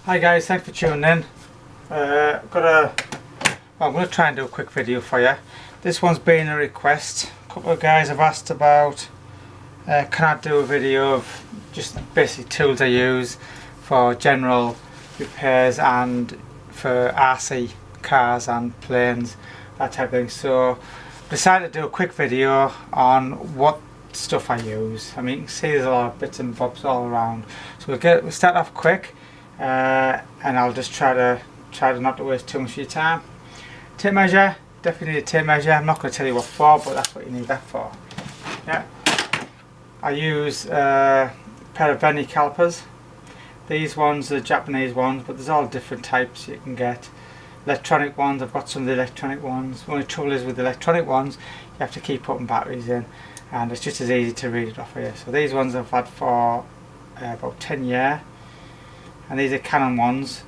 Hi guys, thanks for tuning in. I'm going to try and do a quick video for you. This one's been a request. A couple of guys have asked about can I do a video of just basic tools I use for general repairs and for RC cars and planes, that type of thing. So I decided to do a quick video on what stuff I use. I mean, you can see there's a lot of bits and bobs all around. So we'll start off quick. And I'll just try to not to waste too much of your time. Tape measure, definitely need a tape measure. I'm not going to tell you what for, but that's what you need that for. Yeah. I use a pair of Venny calipers. These ones are Japanese ones, but there's all different types you can get. Electronic ones, I've got some of the electronic ones. The only trouble is with the electronic ones, you have to keep putting batteries in, and it's just as easy to read it off here. So these ones I've had for about 10 years. And these are Canon ones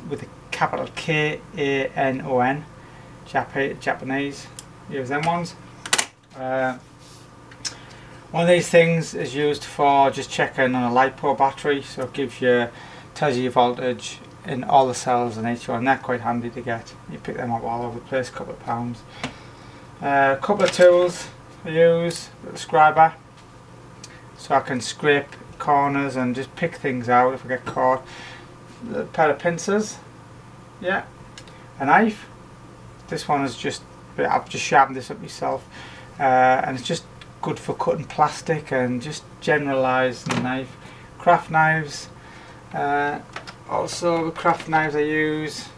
with a capital K-A-N-O-N, Japanese. Use them ones. One of these things is used for just checking on a LiPo battery, so it tells you your voltage in all the cells in each one. They're quite handy to get. You pick them up all over the place, a couple of pounds. A couple of tools I use, a little scriber, so I can scrape corners and just pick things out if I get caught. A pair of pincers, yeah, a knife. This one is I've just sharpened this up myself, and it's just good for cutting plastic and just generalised knife. Craft knives, also the craft knives I use,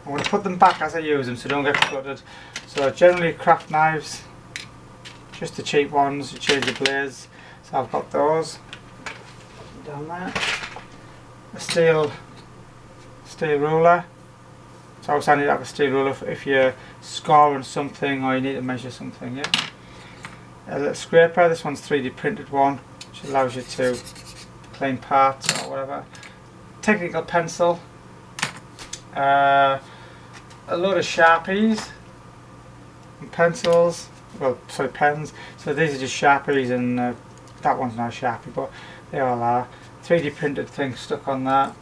I'm going to put them back as I use them so they don't get cluttered. So generally craft knives, just the cheap ones, you change the blades. So I've got those down there. A steel ruler. It's always handy to have a steel ruler if you're scoring something or you need to measure something. Yeah. A little scraper. This one's 3D printed one, which allows you to clean parts or whatever. Technical pencil. A load of Sharpies and pencils. Well, sorry, pens. So these are just Sharpies, and that one's not a Sharpie, but they all are. 3D printed thing stuck on that.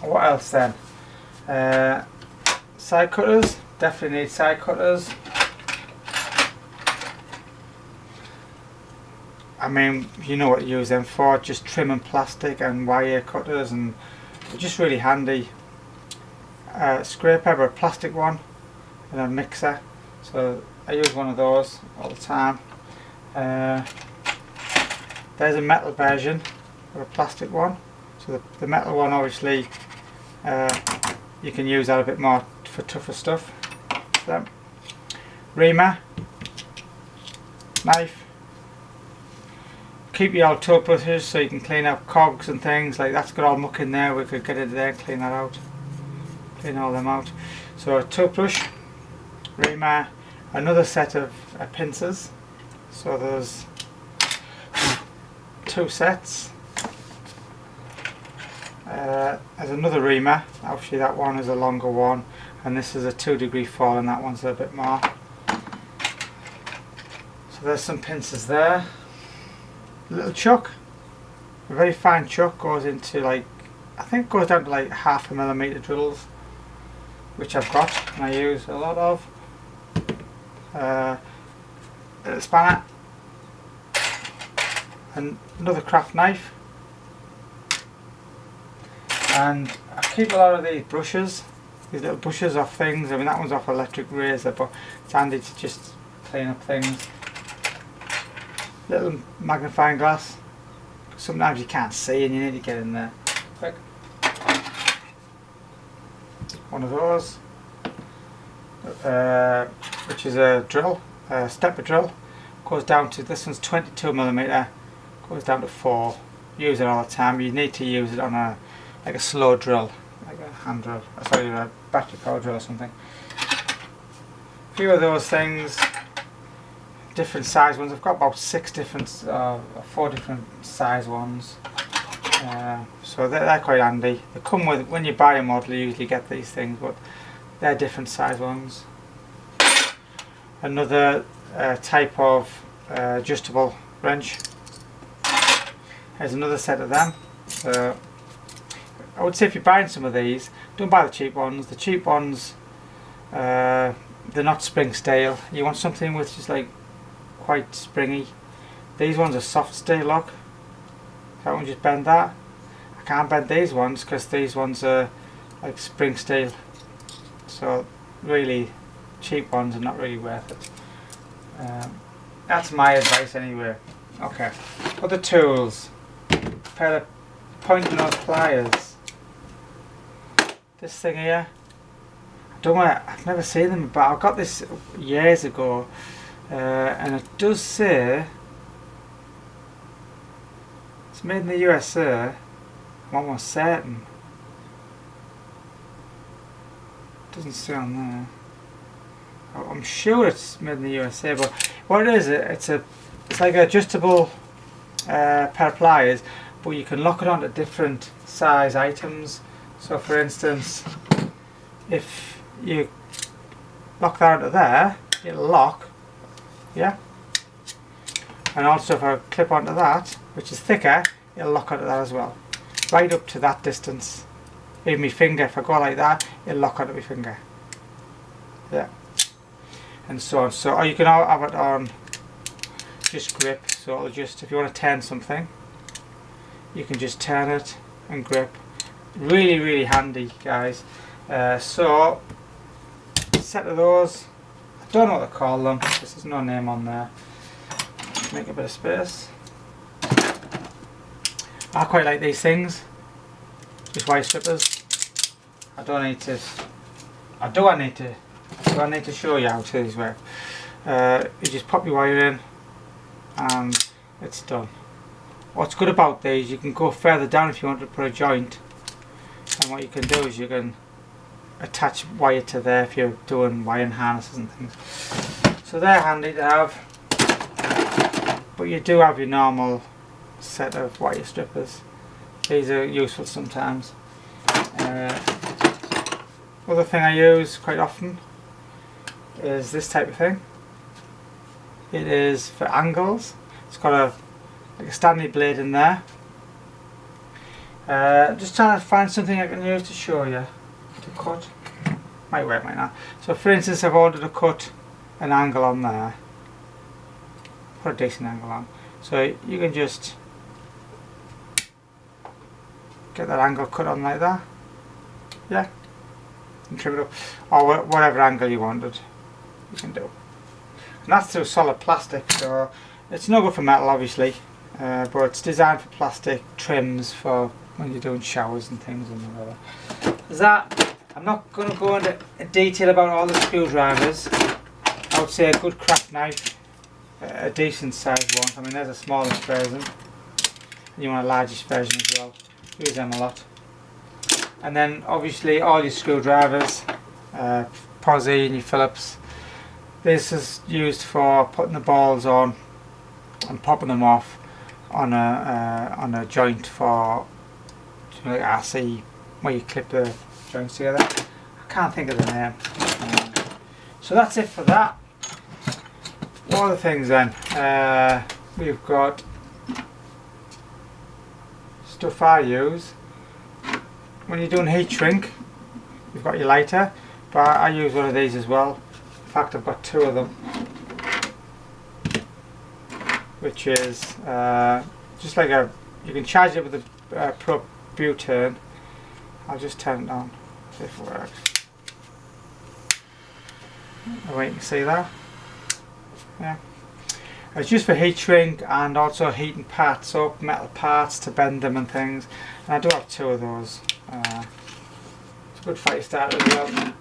What else then? Side cutters. Definitely need side cutters. I mean, you know what you use them for, just trimming plastic and wire cutters, and they're just really handy. Scraper, a plastic one, and a mixer. So I use one of those all the time. There's a metal version or a plastic one. So the metal one, obviously you can use that a bit more for tougher stuff. So, reamer, knife. Keep your old toothbrushes so you can clean out cogs and things like that's got all muck in there. We could get into there and clean that out, clean all them out. So a toothbrush, reamer, another set of pincers. So there's 2 sets. There's another reamer. Obviously that one is a longer one, and this is a 2-degree fall, and that one's a bit more. So there's some pincers there. A little chuck, a very fine chuck, goes into like, I think it goes down to like 1/2 millimeter drills, which I've got and I use a lot of. A little spanner, and another craft knife. And I keep a lot of these brushes, these little brushes off things. I mean, that one's off electric razor, but it's handy to just clean up things. Little magnifying glass. Sometimes you can't see and you need to get in there quick. One of those, which is a drill, a stepper drill. Goes down to, this one's 22 millimeter. Goes down to 4. Use it all the time. You need to use it on a slow drill, like a hand drill, sorry, a battery power drill or something. A few of those things, different size ones. I've got about 4 different size ones. So they're quite handy. They come with, when you buy a model you usually get these things, but they're different size ones. Another type of adjustable wrench. Here's another set of them. So I would say if you're buying some of these, don't buy the cheap ones. The cheap ones, they're not spring stale. You want something which is like quite springy. These ones are soft stay lock. So I won't just bend that. I can't bend these ones because these ones are like spring steel. So really cheap ones are not really worth it. That's my advice anyway. Okay, other tools. A pair of point nose pliers. This thing here. I've never seen them, but I got this years ago, and it does say it's made in the USA. I'm almost certain. Doesn't say on there. I'm sure it's made in the USA, but what it is, it's like an adjustable pair of pliers, but you can lock it onto different size items. So for instance, if you lock that onto there, it'll lock, yeah, and also if I clip onto that, which is thicker, it'll lock onto that as well, right up to that distance. Even my finger, if I go like that, it'll lock onto my finger, yeah, and so on. So, or you can have it on just grip, so it'll just, if you want to turn something, you can just turn it and grip. Really, really handy, guys. So, set of those. I don't know what to call them. There's no name on there. Make a bit of space. I quite like these things. Just wire strippers. Do I need to show you how these work? You just pop your wire in, and it's done. What's good about these, you can go further down if you want to put a joint. And what you can do is you can attach wire to there if you're doing wiring harnesses and things. So they're handy to have, but you do have your normal set of wire strippers. These are useful sometimes. Other thing I use quite often is this type of thing. It is for angles. It's got like a Stanley blade in there. Just trying to find something I can use to show you to cut. Might work, might not. So for instance, I've ordered to cut an angle on there. Put a decent angle on. So you can just get that angle cut on like that. Yeah. And trim it up. Or whatever angle you wanted, you can do. And that's through solid plastic, so it's no good for metal obviously. But it's designed for plastic trims for when you're doing showers and things and whatever. There's that. I'm not going to go into detail about all the screwdrivers. I would say a good craft knife, a decent sized one. I mean, there's a smallest version, and you want a largest version as well. Use them a lot. And then obviously all your screwdrivers, Posi and your Phillips. This is used for putting the balls on and popping them off on a joint for, you know, like RC, where you clip the joints together. I can't think of the name. So that's it for that. What other things then? We've got stuff I use when you're doing heat shrink. You've got your lighter, but I use one of these as well. In fact, I've got two of them, which is just like you can charge it with a Pro Butane. I'll just turn it on, see if it works. Oh, wait, you can see that? Yeah. It's used for heat shrink and also heating parts up, metal parts to bend them and things. And I do have two of those. It's a good fire starter as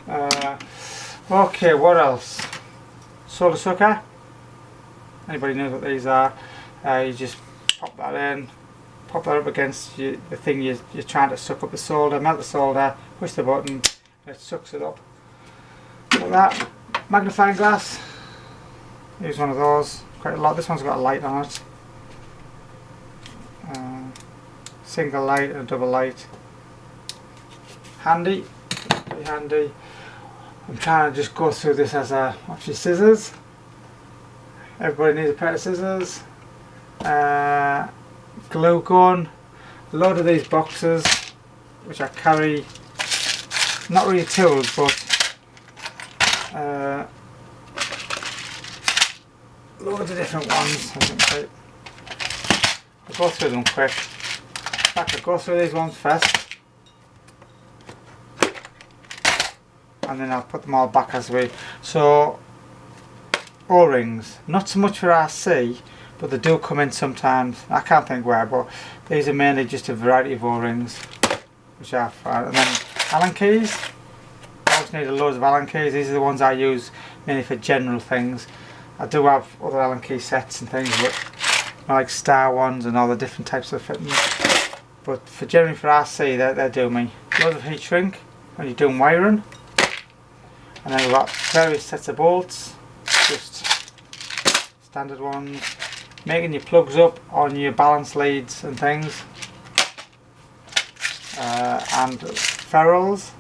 well. Okay, what else? Solar sucker. Anybody knows what these are? You just pop that in, pop that up against the thing you're trying to suck up the solder, melt the solder, push the button, and it sucks it up. Like that. Magnifying glass. Use one of those quite a lot. This one's got a light on it. Single light and a double light. Handy, very handy. I'm trying to just go through this as actually scissors. Everybody needs a pair of scissors. Glue gun. a load of these boxes which I carry, not really tools but loads of different ones. I'll go through them quick. In fact, I'll go through these ones first and then I'll put them all back as we. So O-rings, not so much for RC, but they do come in sometimes. I can't think where, but these are mainly just a variety of O-rings which I found. And then Allen keys. I always need loads of Allen keys. These are the ones I use mainly for general things. I do have other Allen key sets and things, but like star ones and all the different types of fittings. But for generally for RC, they do me. Loads of heat shrink when you're doing wiring. And then we've got various sets of bolts, just standard ones. Making your plugs up on your balance leads and things. And ferrules.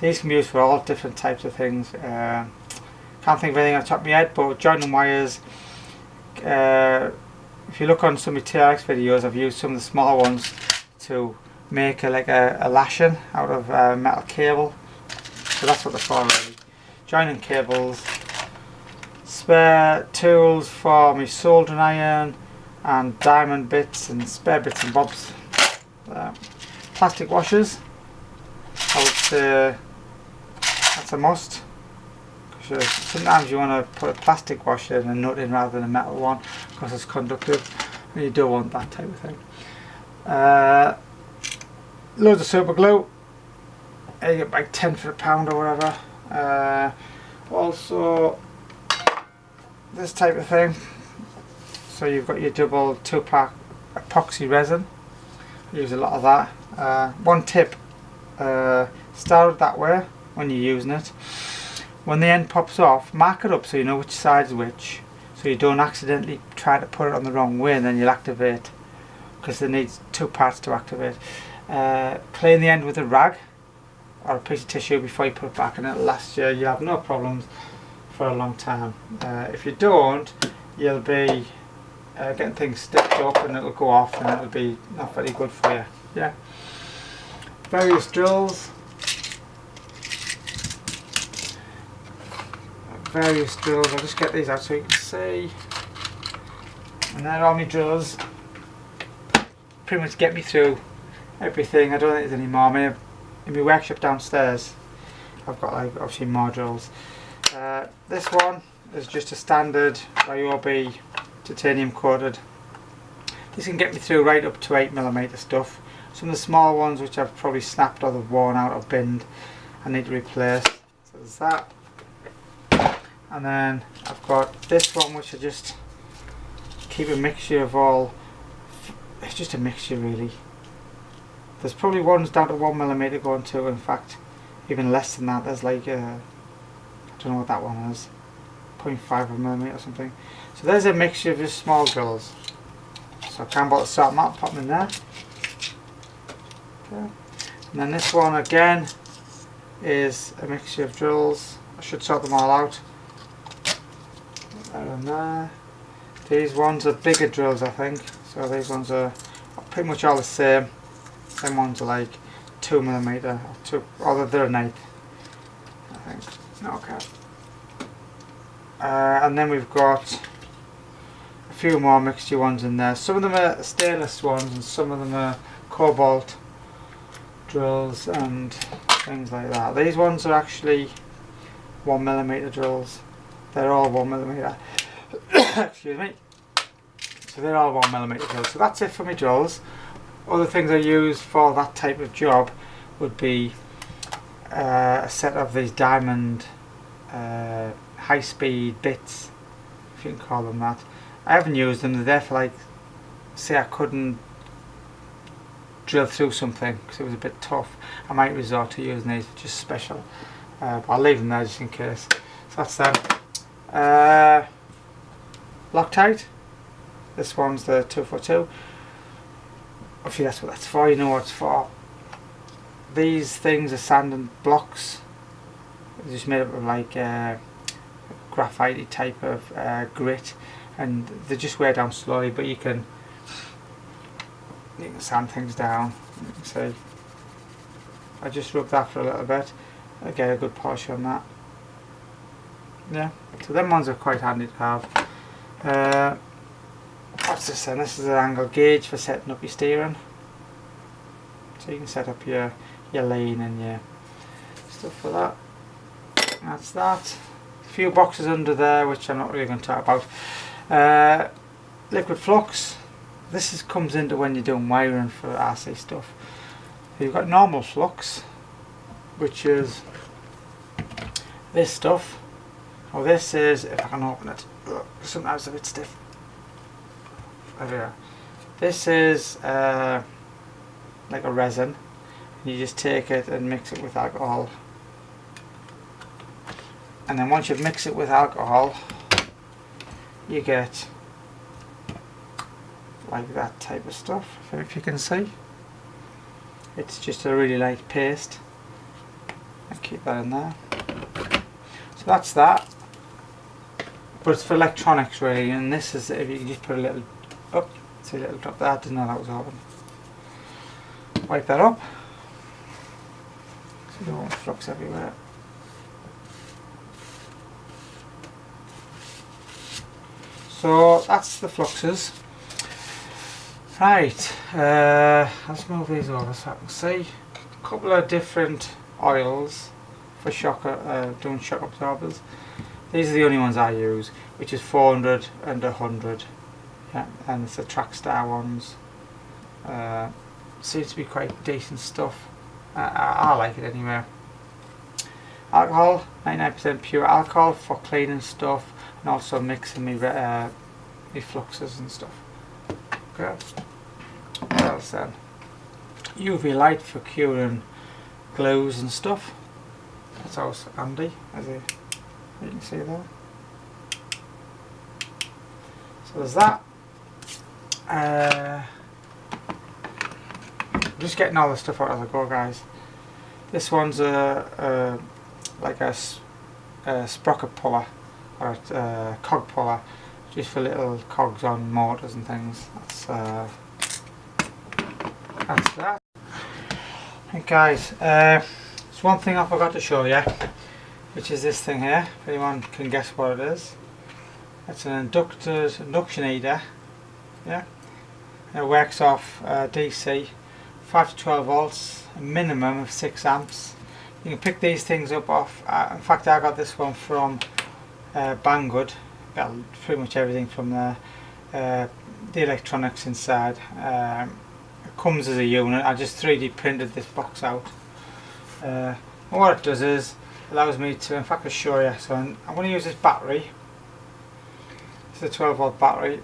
These can be used for all different types of things. Can't think of anything on the top of my head, but joining wires. If you look on some of the TRX videos, I've used some of the smaller ones to make a lashing out of metal cable. So that's what they're for really. Joining cables. Spare tools for my soldering iron and diamond bits and spare bits and bobs. Plastic washers. I would say that's a must. Sometimes you want to put a plastic washer in a nut in rather than a metal one because it's conductive, and you don't want that type of thing. Loads of super glue. You get like 10 for a pound or whatever. Also this type of thing. So you've got your double 2-pack epoxy resin. I use a lot of that. One tip, start it that way when you're using it. When the end pops off, mark it up so you know which side's which, so you don't accidentally try to put it on the wrong way and then you'll activate, because it needs 2 parts to activate. Clean the end with a rag or a piece of tissue before you put it back and it'll last you. You'll have no problems for a long time. If you don't, you'll be getting things stitched up and it'll go off and it'll be not very good for you. Yeah. Various drills. I'll just get these out so you can see. And they're all my drills. Pretty much get me through everything. I don't think there's any more. I mean, in my workshop downstairs I've got like obviously more drills. This one is just a standard Ryobi titanium coated. This can get me through right up to 8mm stuff. Some of the small ones which I've probably snapped or they've worn out or binned, I need to replace. So there's that. And then I've got this one which I just keep a mixture of all. It's just a mixture really. There's probably ones down to 1mm going to, in fact even less than that. There's like I don't know what that one is, 0.5mm or something. So there's a mixture of just small drills. So I can't bother to sort them out, pop them in there. Okay. And then this one again is a mixture of drills. I should sort them all out. There and there. These ones are bigger drills I think. So these ones are pretty much all the same. Them ones are like 2mm or they're an 1/8 I think. Okay. And then we've got a few more mixture ones in there. Some of them are stainless ones and some of them are cobalt drills and things like that. These ones are actually 1mm drills. They're all 1mm. Excuse me. So they're all 1mm drills. So that's it for my drills. Other things I use for that type of job would be a set of these diamond high-speed bits, if you can call them that. I haven't used them. They're there for like, say I couldn't drill through something because it was a bit tough, I might resort to using these just special. But I'll leave them there just in case. So that's them. Loctite. This one's the 242. Obviously that's what that's for, you know what it's for. These things are sanding blocks. They're just made up of like graphite type of grit, and they just wear down slowly, but you can You can sand things down. You can see. I just rub that for a little bit. I get a good polish on that. Yeah, so them ones are quite handy to have. What's this then? This is an angle gauge for setting up your steering. So you can set up your lane and your stuff for that. That's that. A few boxes under there which I'm not really going to talk about. Liquid flux. This comes into when you're doing wiring for RC stuff. You've got normal flux, which is this stuff. Oh, this is, if I can open it, sometimes it's a bit stiff. There we are. This is like a resin. You just take it and mix it with alcohol. And then once you've mixed it with alcohol, you get like that type of stuff, if you can see. It's just a really light paste. I'll keep that in there. So that's that. But it's for electronics really, and this is if you just put a little up, see a little drop there. I didn't know that was open. Wipe that up. So you don't want flux everywhere. So that's the fluxes. Right, let's move these over so I can see. A couple of different oils for doing shock absorbers. These are the only ones I use, which is 400 and 100. Yeah, and it's the Trackstar ones. Seems to be quite decent stuff. I like it anyway. Alcohol, 99% pure alcohol for cleaning stuff, and also mixing me fluxes and stuff. Okay. What else then? UV light for curing glues and stuff. That's also handy, as you can see there. So there's that. I'm just getting all the stuff out as I go, guys. This one's like a sprocket puller, or a cog puller, just for little cogs on motors and things. That's that. Hey guys, there's one thing I forgot to show you, which is this thing here. If anyone can guess what it is, it's an induction heater. Yeah, it works off DC, 5 to 12 volts, a minimum of 6 amps. You can pick these things up off. In fact, I got this one from Banggood. Got pretty much everything from there. The electronics inside. It comes as a unit. I just 3D printed this box out. What it does is allows me to, in fact I'll show you. So I'm going to use this battery. It's a 12 volt battery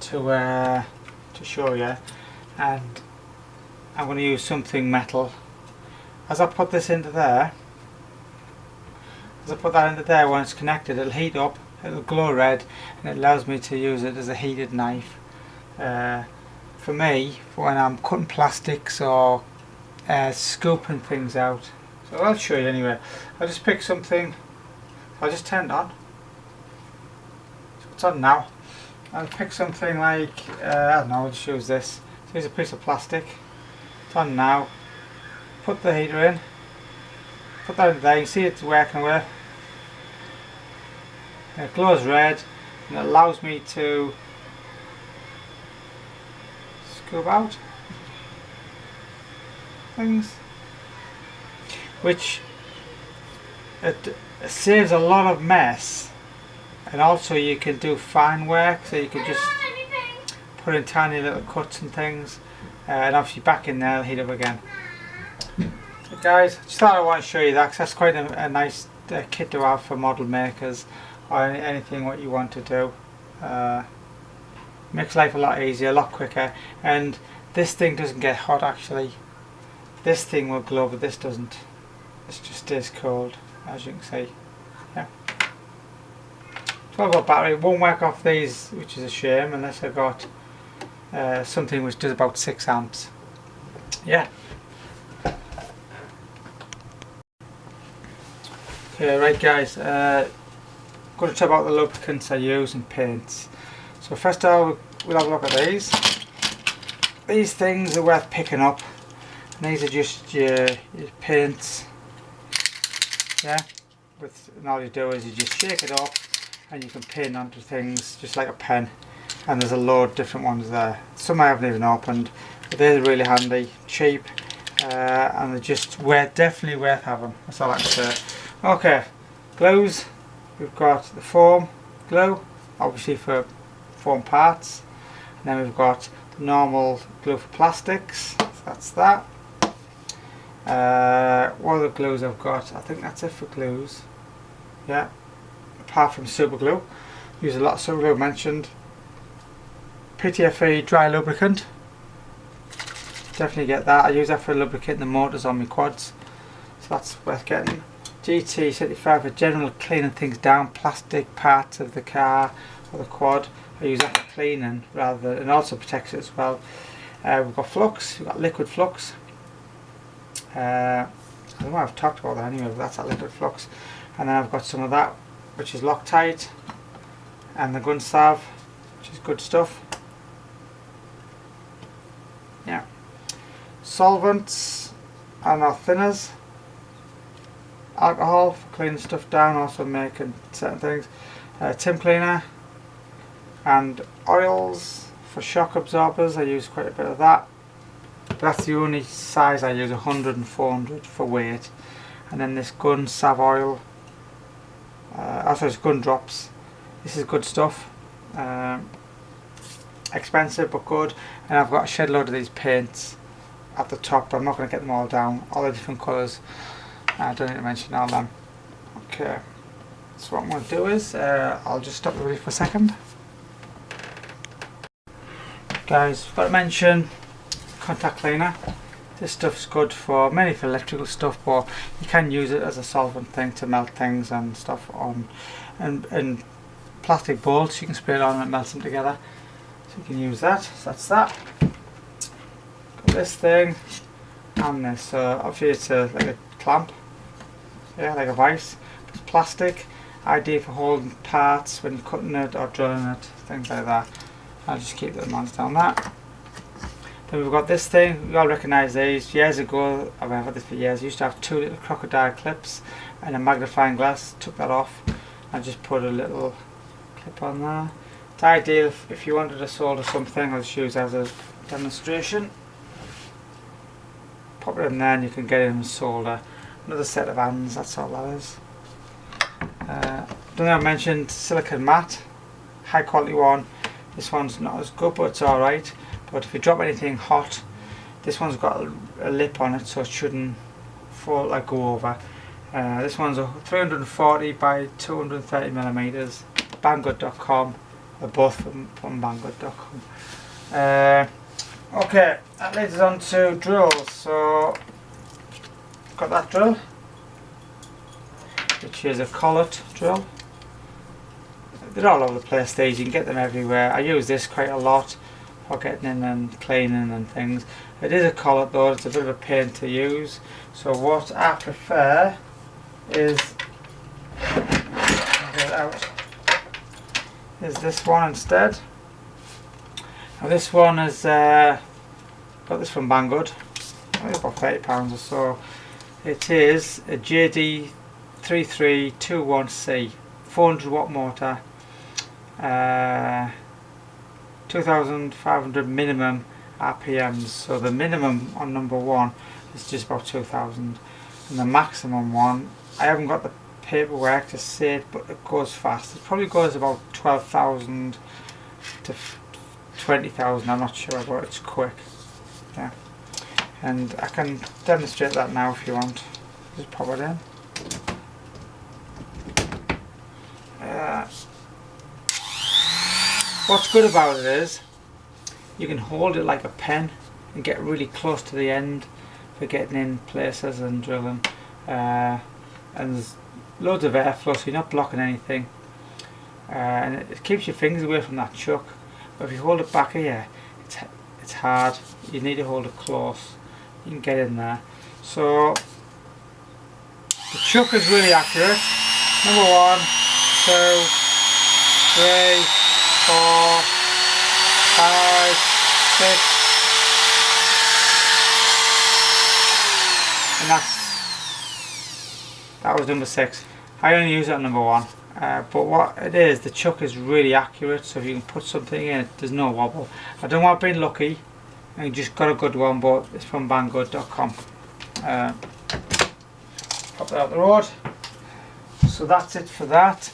to show you, and I'm going to use something metal. As I put this into there, when it's connected, it'll heat up, it'll glow red, and it allows me to use it as a heated knife. For me, for when I'm cutting plastics or scooping things out. So I'll show you anyway. I'll just pick something, I'll just turn it on. So it's on now. I'll pick something like, I don't know, I'll just use this. So here's a piece of plastic. It's on now. Put the heater in. Put that in there, you can see it's working away. And it glows red, and it allows me to scoop out things, which it saves a lot of mess, and also you can do fine work, so you can just put in tiny little cuts and things, and obviously back in there, heat up again. So guys, just thought I want to show you that, because that's quite a nice kit to have for model makers, or anything what you want to do. Makes life a lot easier, a lot quicker, and this thing doesn't get hot actually. This thing will glow, but this doesn't. This just stays cold, as you can see. Yeah. 12 volt battery, it won't work off these, which is a shame, unless I got something which does about 6 amps. Yeah. Okay, right guys, I'm going to talk about the lubricants I use and paints. So first of all, we'll have a look at these. these things are worth picking up, and these are just your paints. Yeah, and all you do is you just shake it up and you can paint onto things just like a pen, and there's a load of different ones there. Some I haven't even opened, but they're really handy, cheap, and they're just definitely worth having. That's all I can say. Okay, glues. We've got the foam glue, obviously for foam parts, and then we've got the normal glue for plastics. So that's that. What other glues I've got? I think that's it for glues. Yeah, apart from super glue. Use a lot of super glue mentioned. PTFE dry lubricant. Definitely get that. I use that for lubricating the motors on my quads, so that's worth getting. GT75 for general cleaning things down, plastic parts of the car or the quad. I use that for cleaning rather than, and also protects it as well. We've got flux, we've got liquid flux. I don't know, I've talked about that anyway, but that's that liquid flux. And then I've got some of that, which is Loctite, and the gun salve, which is good stuff. Yeah. Solvents and our thinners. Alcohol for cleaning stuff down, also making certain things. Tin cleaner, and oils for shock absorbers. I use quite a bit of that. But that's the only size I use, 100 and 400 for weight. And then this gun salve oil. Also it's gun drops. This is good stuff. Expensive but good. And I've got a shed load of these paints at the top, but I'm not going to get them all down. All the different colours. I don't need to mention all them. Okay. So what I'm going to do is, I'll just stop the video for a second. Guys, I've got to mention contact cleaner. This stuff's good for mainly for electrical stuff, but you can use it as a solvent thing to melt things and stuff on, and plastic bolts. You can spray it on and it melts them together. So you can use that. So that's that. Got this thing and this. So obviously it's like a clamp. Yeah, like a vice. It's plastic. Ideal for holding parts when you're cutting it or drilling it, things like that. I'll just keep the months down that. Then we've got this thing. You all recognise these. Years ago, I've had this for years. I used to have two little crocodile clips and a magnifying glass. Took that off. I just put a little clip on there. It's ideal if you wanted to solder something. I'll just use as a demonstration. Pop it in there and you can get it in solder. Another set of hands, that's all that is. Don't know, I mentioned silicone mat, high quality one. This one's not as good, but it's alright. But if you drop anything hot, this one's got a lip on it, so it shouldn't fall, like go over. This one's a 340 by 230 millimeters. Banggood.com. They're both from Banggood.com. Okay, that leads us on to drills. So got that drill, which is a collet drill. They're all over the place these, you can get them everywhere. I use this quite a lot for getting in and cleaning and things. It is a collet though, it's a bit of a pain to use. So what I prefer is, get it out, is this one instead. Now this one is, got this from Banggood, I think about £30 or so. It is a JD3321C 400 watt motor, 2,500 minimum RPMs. So the minimum on number one is just about 2,000, and the maximum one, I haven't got the paperwork to say it, but it goes fast. It probably goes about 12,000 to 20,000. I'm not sure, but it's quick. Yeah. And I can demonstrate that now if you want. Just pop it in. What's good about it is you can hold it like a pen and get really close to the end for getting in places and drilling. And there's loads of airflow, so you're not blocking anything. And it keeps your fingers away from that chuck. But if you hold it back here, it's hard. You need to hold it close. You can get in there. So the chuck is really accurate. Number 1, 2, 3, 4, 5, 6, that was number 6. I only use it on number 1. But what it is, the chuck is really accurate, so if you can put something in, there's no wobble. I don't want being lucky, and you just got a good one, but it's from Banggood.com. Pop that out the road. So that's it for that.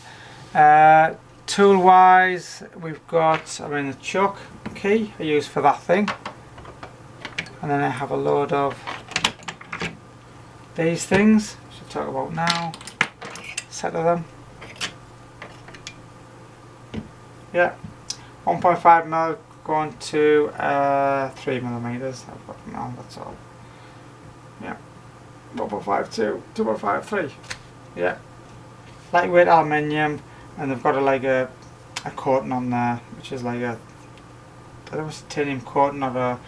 Tool wise, we've got, the chuck key I use for that thing, and then I have a load of these things, which I'll talk about now. Set of them. Yeah, 1.5mm going to 3mm. I've got them now, that's all. Yeah, 1.52, 2.53. Yeah, lightweight aluminium, and they've got a coating on there, which is like a, I don't know if it's a titanium coating or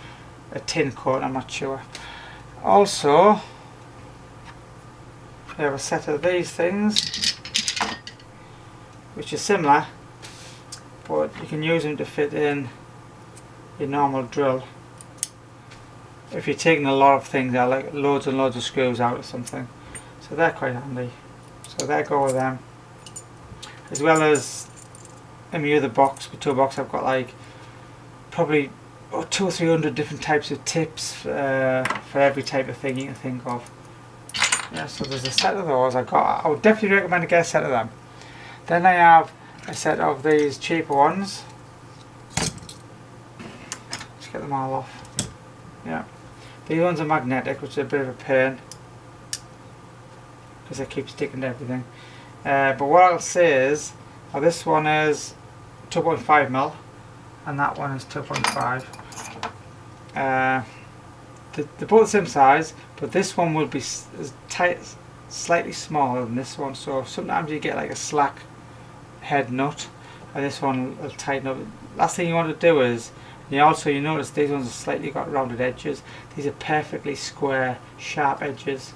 a tin coating, I'm not sure. Also, we have a set of these things, which is similar, but you can use them to fit in your normal drill. If you're taking a lot of things out, like loads and loads of screws out or something. So they're quite handy. So there go with them. As well as in my other box, the toolbox, I've got like probably 200 or 300 different types of tips for every type of thing you can think of. Yeah, so there's a set of those I would definitely recommend to get a set of them. Then I have a set of these cheaper ones. Let's get them all off. Yeah, these ones are magnetic, which is a bit of a pain because they keep sticking to everything. But what I'll say is, this one is 2.5mm and that one is 2.5. They're both the same size, but this one will be slightly smaller than this one. So sometimes you get like a slack head nut, and this one will tighten up. Last thing you want to do is, you notice these ones have slightly got rounded edges. These are perfectly square, sharp edges.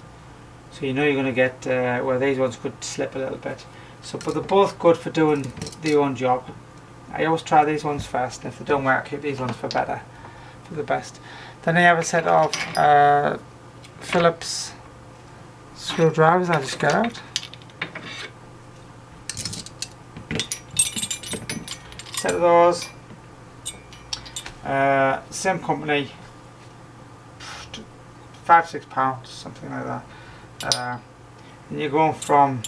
So you know you're going to get where these ones could slip a little bit. So, but they're both good for doing their own job. I always try these ones first, and if they don't work, I keep these ones for the best. Then I have a set of Phillips screwdrivers. I'll just get out. Set of those. Same company. £5–6, something like that. And you're going from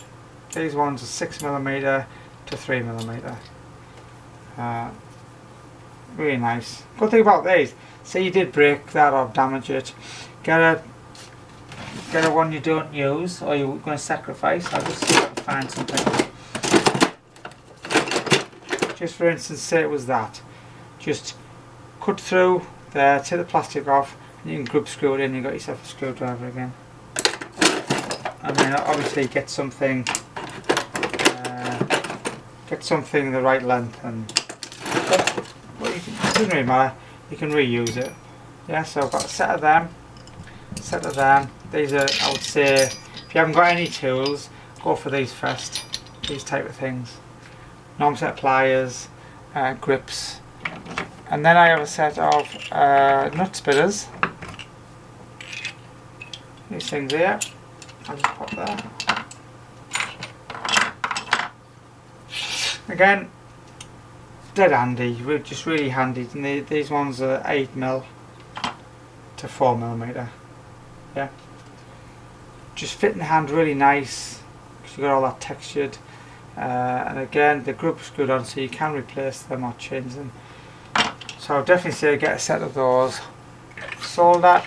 these ones are 6mm to 3mm. Really nice. Good thing about these, say you did break that or damage it, get a one you don't use or you're going to sacrifice. I'll just see if I can find something. Just for instance, say it was that. Just cut through there, take the plastic off, and you can grub screw it in, you've got yourself a screwdriver again. And then obviously get something the right length, and well, it doesn't really matter, you can reuse it. Yeah, so I've got a set of them. These are, I would say, if you haven't got any tools, go for these first, these type of things. Normal set of pliers, grips, and then I have a set of nut splitters. These things here, I'll just pop there. Again, dead handy, just really handy. And these ones are 8mm to 4mm. Yeah, just fit in the hand really nice because you've got all that textured. And again, the group are screwed on, so you can replace them or change them. So I'll definitely say get a set of those. Solder,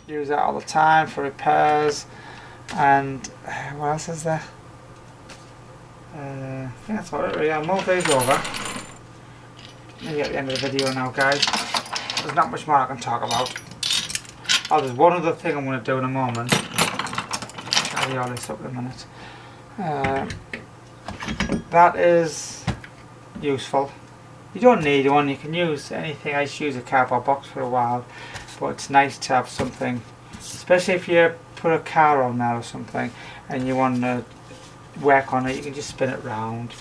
use that all the time for repairs. And what else is there? I think that's about it really. I'll move these over. Maybe at the end of the video now, guys. There's not much more I can talk about. Oh, there's one other thing I'm going to do in a moment. I'll tell you all this up in a minute. That is useful. You don't need one, you can use anything. I used to use a cardboard box for a while, but it's nice to have something, especially if you put a car on there or something and you want to work on it, you can just spin it round.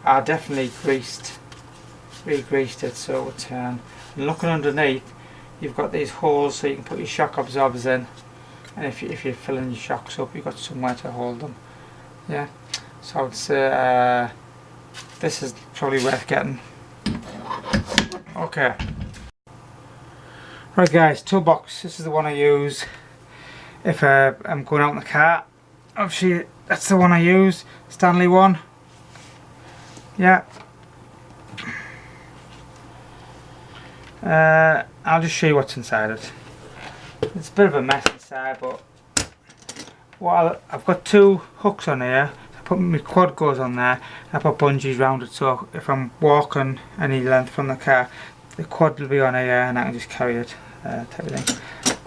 I definitely re-greased it so it would turn. And looking underneath, you've got these holes so you can put your shock absorbers in, and if you're filling your shocks up, you've got somewhere to hold them. Yeah, so I would say this is probably worth getting. Okay, right guys, toolbox. This is the one I use if I'm going out in the car. Obviously that's the one I use, Stanley one. Yeah. I'll just show you what's inside it. It's a bit of a mess inside, but I've got two hooks on here. I put my quad goes on there. I put bungees round it, so if I'm walking any length from the car, the quad will be on here and I can just carry it, type of thing.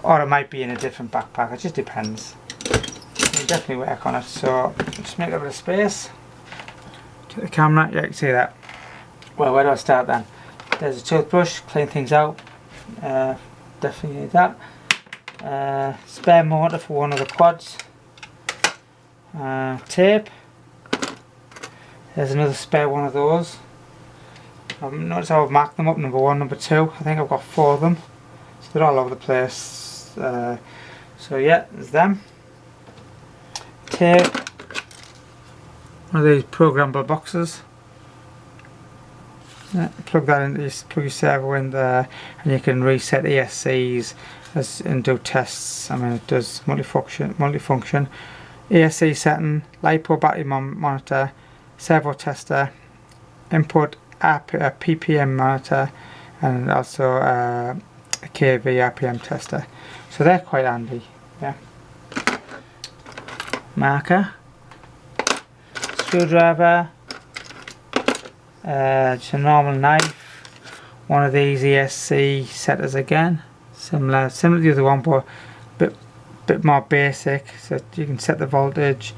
Or it might be in a different backpack. It just depends. You definitely work on it. So just make a bit of space. To the camera, yeah, you can see that. Well, where do I start then? There's a toothbrush, clean things out. Definitely need that. Spare motor for one of the quads. Tape. There's another spare one of those. Notice how I've marked them up, number 1, number 2. I think I've got 4 of them. So they're all over the place. So yeah, there's them. Tape. One of these programmable boxes. Yeah, plug that in, plug your servo in there, and you can reset ESCs and do tests. I mean, it does multifunction. ESC setting, LiPo battery monitor, servo tester, input PPM monitor, and also a KV RPM tester. So they're quite handy. Yeah. Marker, screwdriver. Just a normal knife, one of these ESC setters again, similar to the other one, but bit more basic. So you can set the voltage,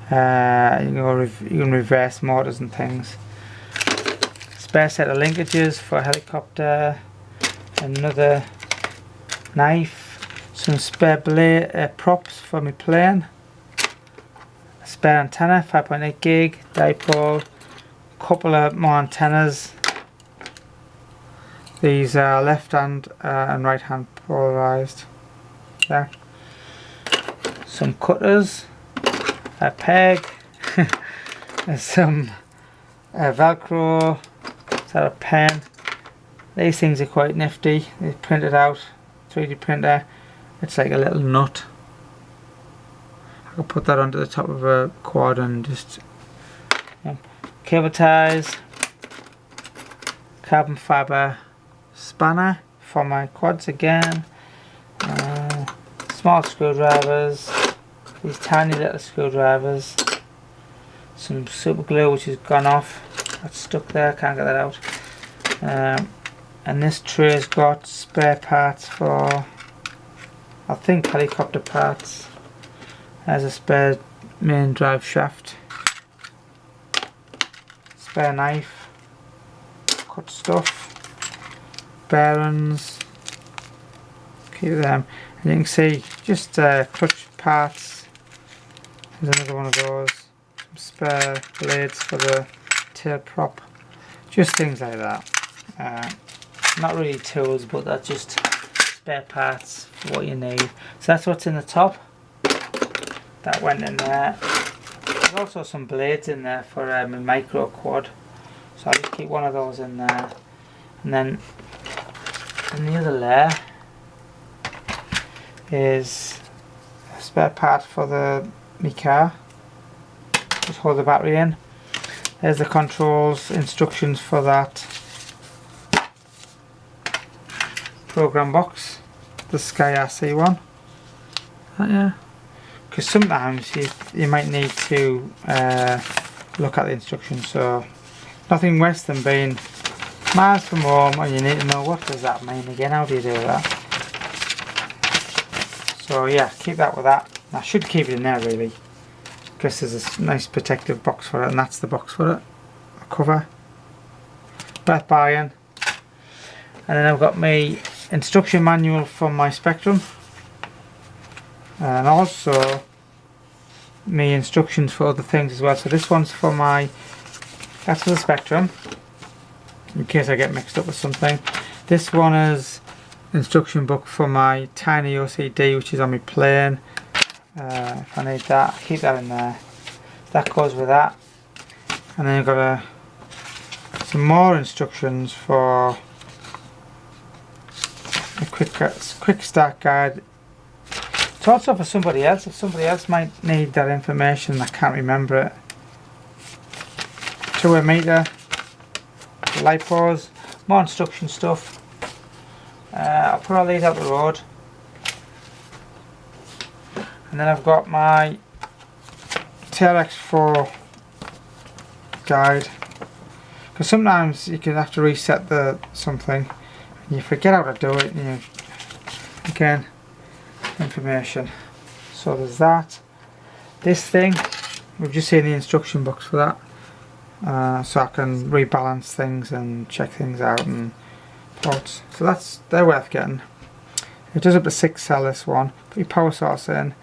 you can reverse motors and things. Spare set of linkages for a helicopter, another knife, some spare blade props for my plane, a spare antenna, 5.8 gig dipole. Couple of more antennas. These are left hand and right hand polarized. Yeah. Some cutters, a peg, some Velcro, is that a pen? These things are quite nifty. They printed out, 3D printer. It's like a little nut. I could put that onto the top of a quad and just. Cable ties, carbon fibre spanner for my quads again, small screwdrivers, these tiny little screwdrivers, some super glue which has gone off, that's stuck there, can't get that out, and this tray's got spare parts for, I think, helicopter parts. There's a spare main drive shaft. Spare knife, cut stuff, bearings, keep them, and you can see just clutch parts. There's another one of those, some spare blades for the tail prop, just things like that. Not really tools, but that's just spare parts for what you need. So that's what's in the top. That went in there. There's also some blades in there for a micro quad, so I'll just keep one of those in there. And then in the other layer is a spare part for my car. Just hold the battery in. There's the controls, instructions for that program box, the Sky RC one. Yeah. Because sometimes you might need to look at the instructions, so nothing worse than being miles from home and you need to know what does that mean again, how do you do that. So yeah, keep that with that. I should keep it in there really, because there's a nice protective box for it, and that's the box for it, a cover, worth buying. And then I've got my instruction manual for my Spektrum. And also my instructions for other things as well. So this one's for that's for the Spektrum, in case I get mixed up with something. This one is instruction book for my Tiny OCD, which is on my plane. if I need that, keep that in there. That goes with that. And then you've got some more instructions for a quick start guide. It's also for somebody else, if somebody else might need that information and I can't remember it. 2-way meter, LiPos, more instruction stuff. I'll put all these out the road. And then I've got my TRX4 guide, because sometimes you can have to reset something and you forget how to do it, and again, information. So there's that. This thing, we've just seen the instruction books for that, so I can rebalance things and check things out and ports. So they're worth getting. It does up to 6 cell, this one. Put your power source in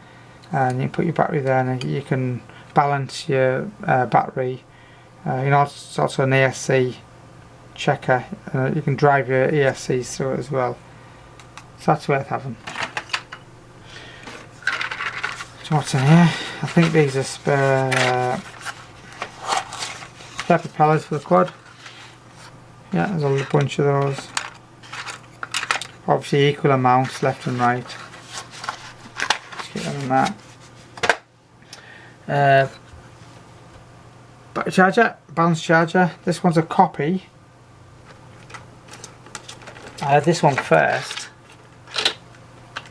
and you put your battery there, and you can balance your battery. It's also an ESC checker. You can drive your ESCs through it as well. So that's worth having. So what's in here? I think these are spare propellers for the quad. Yeah, there's a bunch of those. Obviously equal amounts left and right. Just get them in that. Battery charger, balance charger. This one's a copy. I had this one first.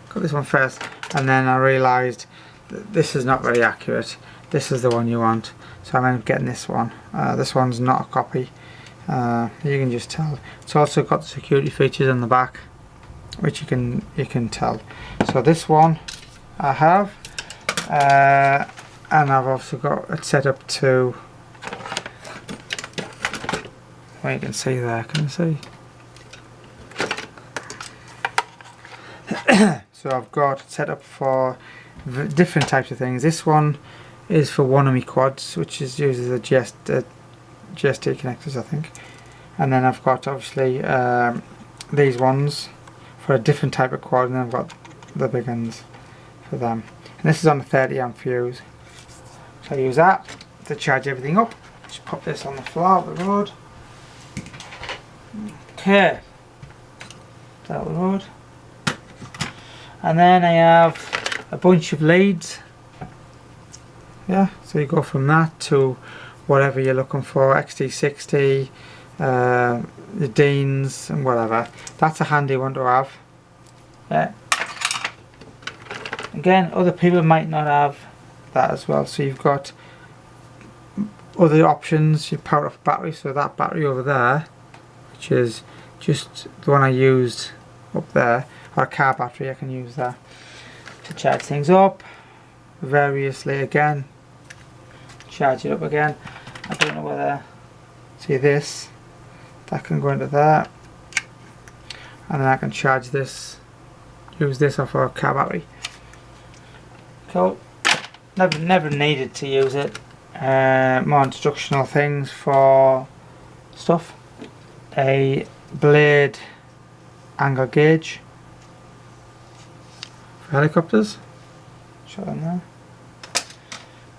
Got this one first, and then I realised that this is not very accurate. This is the one you want, so I'm ended up getting this one. This one's not a copy. You can just tell. It's also got the security features on the back, which you can tell. So this one I have, and I've also got it set up to. Well, you can see there. Can you see? So I've got it set up for different types of things. This one is for one of my quads, which uses a GST connectors, I think. And then I've got obviously these ones for a different type of quad, and then I've got the big ones for them. And this is on a 30 amp fuse. So I use that to charge everything up. Just pop this on the floor of the road. Okay. Out the road. And then I have a bunch of leads. Yeah, so you go from that to whatever you're looking for, XT60, the Deans and whatever. That's a handy one to have. Yeah. Again, other people might not have that as well, so you've got other options. You power off battery, so that battery over there, which is just the one I used up there, or a car battery, I can use that to charge things up variously. Again, charge it up again. I don't know whether, see this, that can go into that, and then I can charge this, use this off a car battery. Cool. Never needed to use it. More instructional things for stuff. A blade angle gauge for helicopters. Show them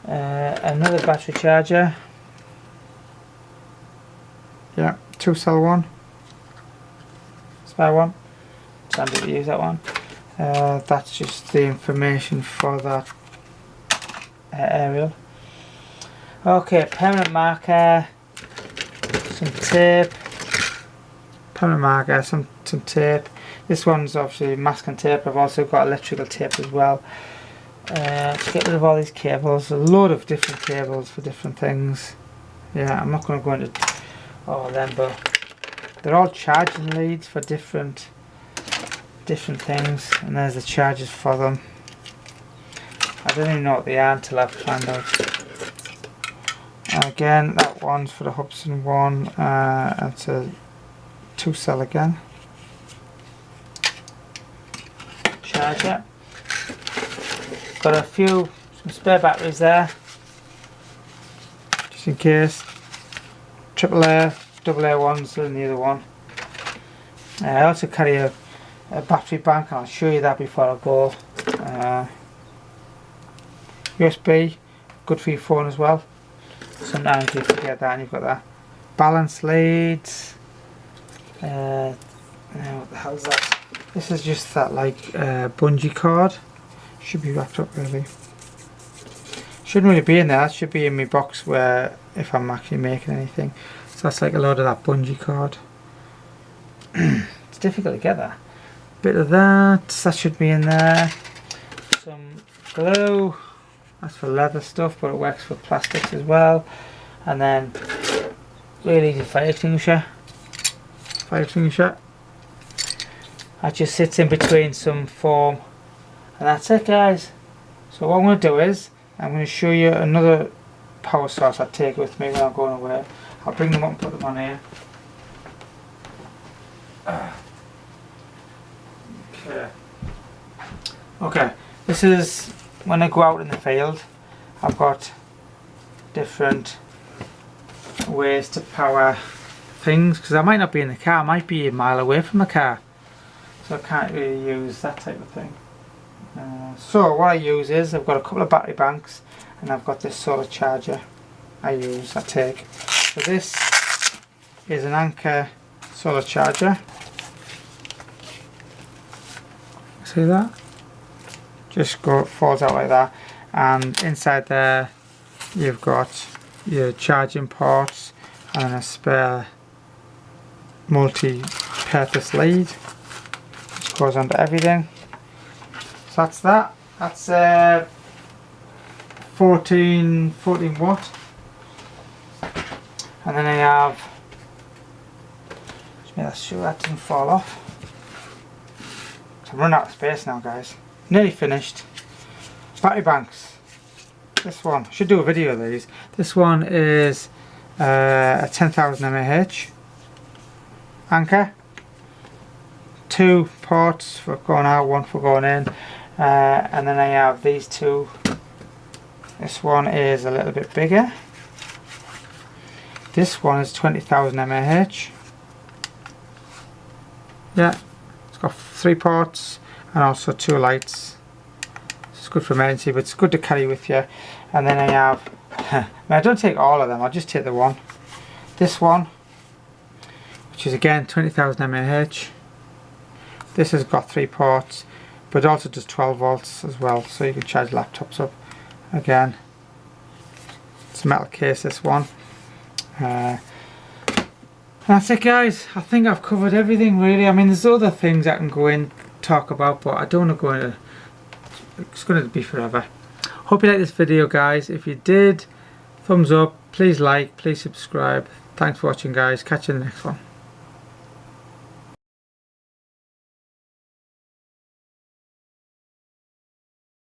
there. Another battery charger. Yeah, 2-cell one. Spare one. Handy to use that one. That's just the information for that aerial. Okay, permanent marker, some tape, permanent marker, some tape. This one's obviously masking tape. I've also got electrical tape as well. To get rid of all these cables, a load of different cables for different things. Yeah, I'm not going to go into all of them, but they're all charging leads for different things, and there's the chargers for them. I don't even know what they are until I've found out. Again, that one's for the Hubsan one. It's a 2-cell again. Charger. Got some spare batteries there, just in case. AAA, AA ones in the other one. I also carry a battery bank, and I'll show you that before I go. USB, good for your phone as well. Sometimes you forget that and you've got that. Balance leads. What the hell is that? This is just that like bungee cord. Should be wrapped up really. Shouldn't really be in there. That should be in my box where if I'm actually making anything. So that's like a load of that bungee cord. It's difficult to get that. Bit of that should be in there. Some glue. That's for leather stuff, but it works for plastics as well. And then really easy fire extinguisher. That just sits in between some foam, and that's it, guys. So what I'm going to do is I'm going to show you another power source I take with me when I'm going away. I'll bring them up and put them on here. Okay, this is when I go out in the field. I've got different ways to power things, because I might not be in the car, I might be a mile away from the car, so I can't really use that type of thing. So what I use is I've got a couple of battery banks and I've got this solar charger I take. So this is an Anker solar charger. See that? Just falls out like that, and inside there you've got your charging ports and a spare multi-purpose lead which goes onto everything. So that's that. That's 14 watt. And then I have, just make sure that doesn't fall off. So I'm running out of space now, guys. Nearly finished. Battery banks. This one, I should do a video of these. This one is a 10,000 mAh Anker. 2 ports for going out, 1 for going in. And then I have these 2. This one is a little bit bigger. This one is 20,000 mAh. Yeah, it's got 3 ports and also 2 lights. It's good for emergency, but it's good to carry with you. And then I have, I don't take all of them, I'll just take the one. This one, which is again 20,000 mAh. This has got 3 ports, but it also does 12 volts as well, so you can charge laptops up. Again, it's a metal case, this one. That's it, guys. I think I've covered everything really. I mean, there's other things I can go in talk about, but I don't want to go into, it's going to be forever. Hope you liked this video, guys. If you did, thumbs up, please like, please subscribe. Thanks for watching, guys. Catch you in the next one.